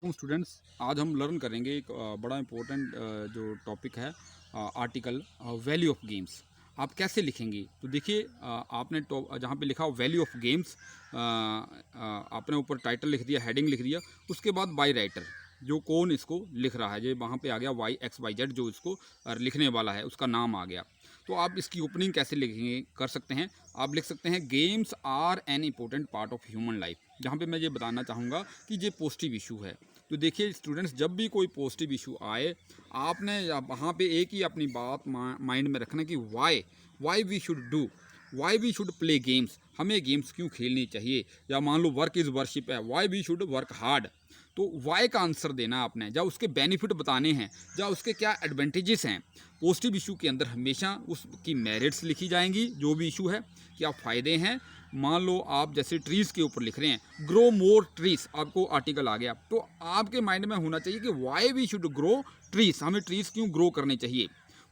Students, आज हम learn करेंगे एक बड़ा इम्पोर्टेंट जो टॉपिक है, आर्टिकल वैल्यू ऑफ गेम्स। आप कैसे लिखेंगे? तो देखिए, आपने जहाँ पे लिखा वैल्यू ऑफ गेम्स, आपने ऊपर टाइटल लिख दिया, हेडिंग लिख दिया। उसके बाद बाय राइटर, जो कौन इसको लिख रहा है, जो वहाँ पे आ गया YXYZ, जो इसको लिखने वाला है उसका नाम आ गया। तो आप इसकी ओपनिंग कैसे लिखेंगे, कर सकते हैं। आप लिख सकते हैं games are an important part of human life. जहाँ पे मैं ये बताना चाहूँगा कि ये पॉजिटिव इशू है। तो देखिए स्टूडेंट्स, जब भी कोई पॉजिटिव इशू आए, आपने वहाँ पे एक ही अपनी बात माइंड में रखना कि why we should do, why we should play games. हमें गेम्स क्यों खेलनी चाहिए? या मान लो वर्क इज़ वर्शिप है, why we should work hard. तो वाई का आंसर देना आपने, या उसके बेनिफिट बताने हैं, या उसके क्या एडवांटेजेस हैं। पॉजिटिव इशू के अंदर हमेशा उसकी मेरिट्स लिखी जाएंगी, जो भी इशू है, क्या फ़ायदे हैं। मान लो आप जैसे ट्रीज़ के ऊपर लिख रहे हैं, ग्रो मोर ट्रीज़, आपको आर्टिकल आ गया, तो आपके माइंड में होना चाहिए कि why we should grow trees, हमें ट्रीज़ क्यों ग्रो करने चाहिए।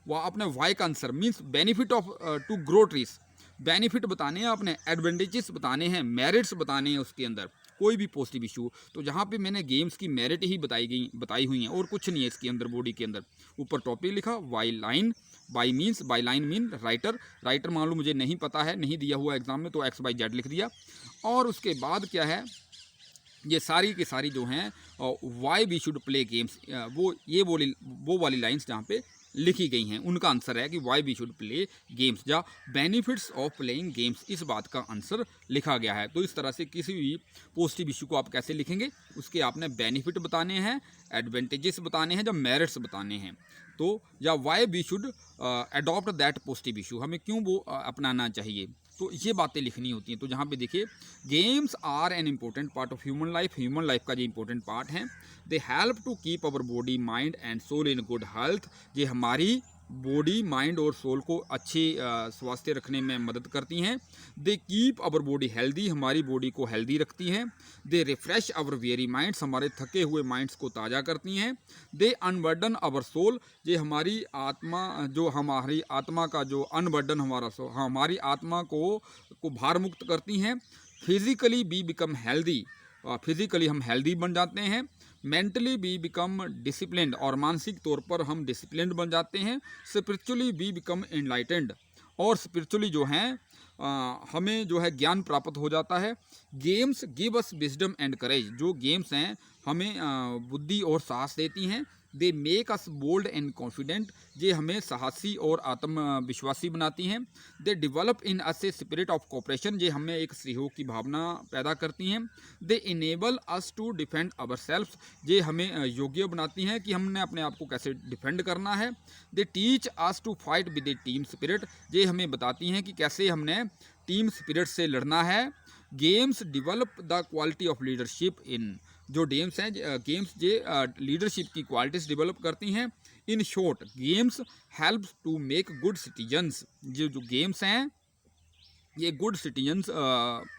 वह आपने वाई का answer means benefit of to grow trees, benefit बताने हैं आपने, एडवांटेजेस बताने हैं, मेरिट्स बताने हैं उसके अंदर। कोई भी पॉजिटिव इशू, तो जहाँ पे मैंने गेम्स की मेरिट ही बताई हुई हैं, और कुछ नहीं है इसके अंदर, बॉडी के अंदर। ऊपर टॉपिक लिखा why line, by line mean writer, writer मान लो मुझे नहीं पता है, नहीं दिया हुआ एग्जाम में, तो XYZ लिख दिया। और उसके बाद क्या है, ये सारी की सारी जो हैं why we should play games, वो वाली लाइंस जहाँ पे लिखी गई हैं, उनका आंसर है कि why we should play games, या बेनिफिट्स ऑफ प्लेइंग गेम्स, इस बात का आंसर लिखा गया है। तो इस तरह से किसी भी पॉजिटिव इशू को आप कैसे लिखेंगे, उसके आपने बेनिफिट बताने हैं, एडवांटेजेस बताने हैं, जब मेरिट्स बताने हैं। तो या why we should adopt that positive issue, हमें क्यों वो अपनाना चाहिए। तो ये बातें लिखनी होती हैं। तो जहाँ पे देखिए, games are an important part of human life का जो इंपॉर्टेंट पार्ट है। They help to keep our body mind and soul in good health. ये हमारी बॉडी, माइंड और सोल को अच्छे स्वास्थ्य रखने में मदद करती हैं। They keep our body healthy, हमारी बॉडी को हेल्दी रखती हैं। दे रिफ्रेश अवर वेरी माइंड्स, हमारे थके हुए माइंड्स को ताज़ा करती हैं। दे अनबर्डन अवर सोल, ये हमारी आत्मा, जो हमारी आत्मा का जो अनबर्डन हमारी आत्मा को भार मुक्त करती हैं। Physically be become healthy, physically हम हेल्दी बन जाते हैं। मेंटली बी बिकम डिसिप्लिन्ड, और मानसिक तौर पर हम डिसिप्लिन्ड बन जाते हैं। स्पिरिचुअली बी बिकम एनलाइटेंड, और स्पिरिचुअली जो हैं हमें जो है ज्ञान प्राप्त हो जाता है। Games give us wisdom and courage, जो गेम्स हैं हमें बुद्धि और साहस देती हैं। They make us bold and confident, ये हमें साहसी और आत्मविश्वासी बनाती हैं। They develop in us a spirit of cooperation, ये हमें एक सहयोग की भावना पैदा करती हैं। They enable us to defend our self, ये हमें योग्य बनाती हैं कि हमने अपने आप को कैसे डिफेंड करना है। They teach us to fight with a team spirit, ये हमें बताती हैं कि कैसे हमने टीम स्पिरिट से लड़ना है। Games develop the quality of leadership in, जो गेम्स हैं, गेम्स ये लीडरशिप की क्वालिटीज़ डेवलप करती हैं। In short, games help to make good citizens, जो गेम्स हैं ये गुड सिटीजन्स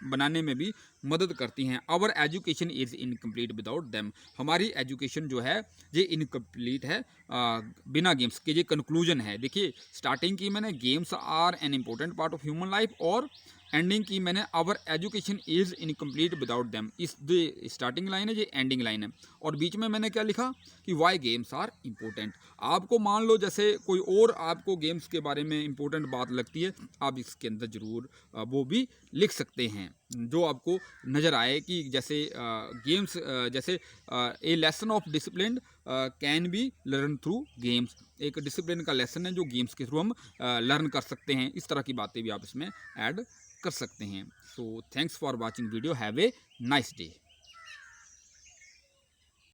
बनाने में भी मदद करती हैं। Our education is incomplete without them, हमारी एजुकेशन जो है ये इनकम्प्लीट है बिना गेम्स के। ये कंक्लूजन है। देखिए, स्टार्टिंग की मैंने games are an important part of human life, और एंडिंग की मैंने our education is incomplete without them. इस जो स्टार्टिंग लाइन है ये एंडिंग लाइन है, और बीच में मैंने क्या लिखा कि वाई गेम्स आर इम्पोर्टेंट। आपको मान लो जैसे कोई और आपको गेम्स के बारे में इम्पोर्टेंट बात लगती है, आप इसके अंदर ज़रूर वो भी लिख सकते हैं, जो आपको नज़र आए कि जैसे गेम्स, जैसे ए lesson of discipline can be learn through games, एक डिसिप्लिन का लेसन है जो गेम्स के थ्रू हम लर्न कर सकते हैं। इस तरह की बातें भी आप इसमें ऐड कर सकते हैं। So thanks for watching video, have a nice day.